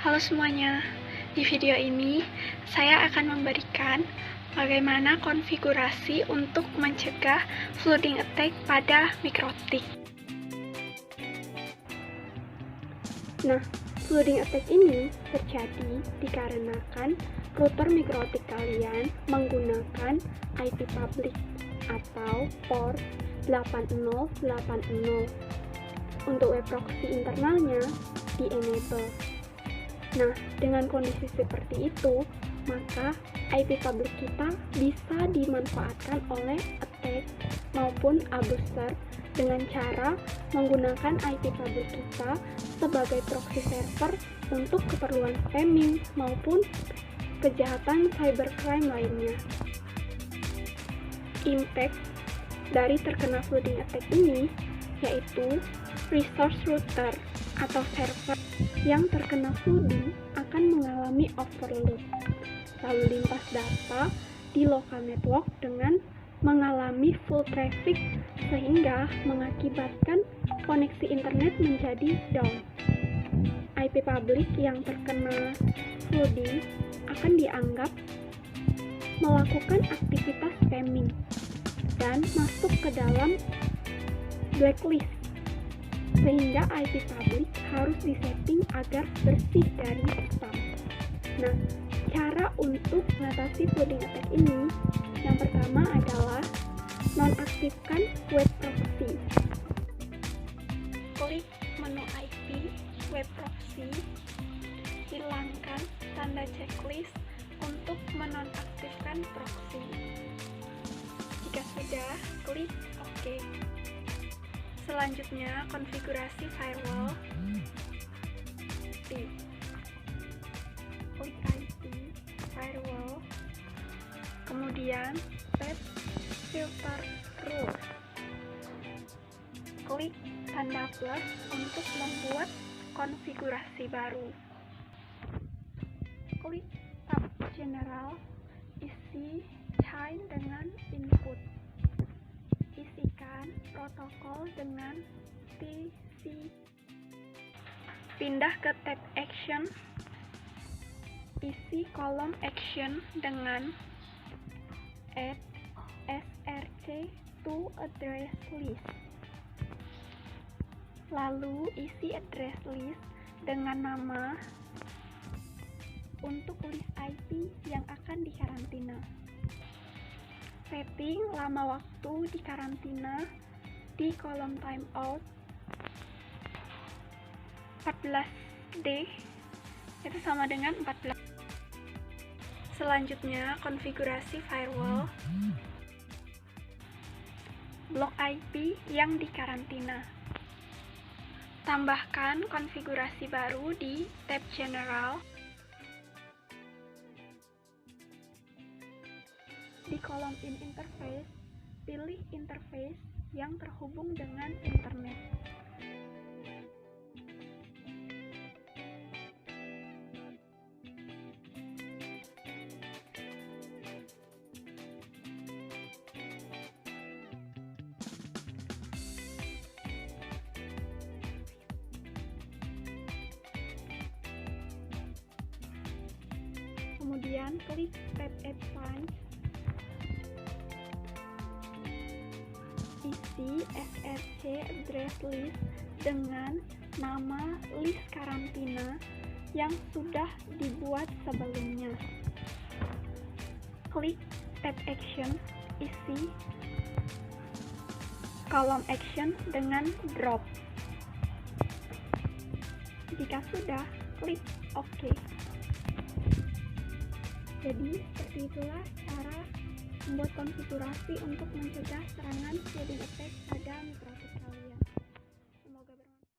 Halo semuanya, di video ini saya akan memberikan bagaimana konfigurasi untuk mencegah flooding attack pada mikrotik. Nah, flooding attack ini terjadi dikarenakan router mikrotik kalian menggunakan IP public atau port 8080. Untuk web proxy internalnya di-enable. Nah, dengan kondisi seperti itu, maka IP public kita bisa dimanfaatkan oleh attack maupun abuser dengan cara menggunakan IP public kita sebagai proxy server untuk keperluan spamming maupun kejahatan cybercrime lainnya. Impact dari terkena flooding attack ini yaitu resource router atau server yang terkena flooding akan mengalami overload, lalu lintas data di local network dengan mengalami full traffic sehingga mengakibatkan koneksi internet menjadi down. IP public yang terkena flooding akan dianggap melakukan aktivitas spamming dan masuk ke dalam blacklist, sehingga IP public harus disetting agar bersih dari spam. Nah, cara untuk mengatasi flooding attack ini yang pertama adalah nonaktifkan web proxy. Klik menu IP web proxy, hilangkan tanda checklist untuk menonaktifkan proxy. Jika sudah, klik OK. Selanjutnya, konfigurasi firewall. Klik IP firewall. Kemudian, set filter rules. Klik tanda plus untuk membuat konfigurasi baru. Klik tab general, isi chain dengan input. Isikan protokol dengan TCP. Pindah ke tab action. Isi kolom action dengan add src to address list. Lalu isi address list dengan nama untuk list IP yang akan dikarantina. Setting lama waktu di karantina di kolom timeout 14D, itu sama dengan 14. Selanjutnya, konfigurasi firewall. Blok IP yang dikarantina. Tambahkan konfigurasi baru di tab general. Di kolom in interface, pilih interface yang terhubung dengan internet. Kemudian klik tab advance. Isi src address list dengan nama list karantina yang sudah dibuat sebelumnya. Klik tab action, isi kolom action dengan drop. Jika sudah, klik OK. Jadi, seperti itulah cara membuat konfigurasi untuk mencegah serangan flooding attack pada mikrotik.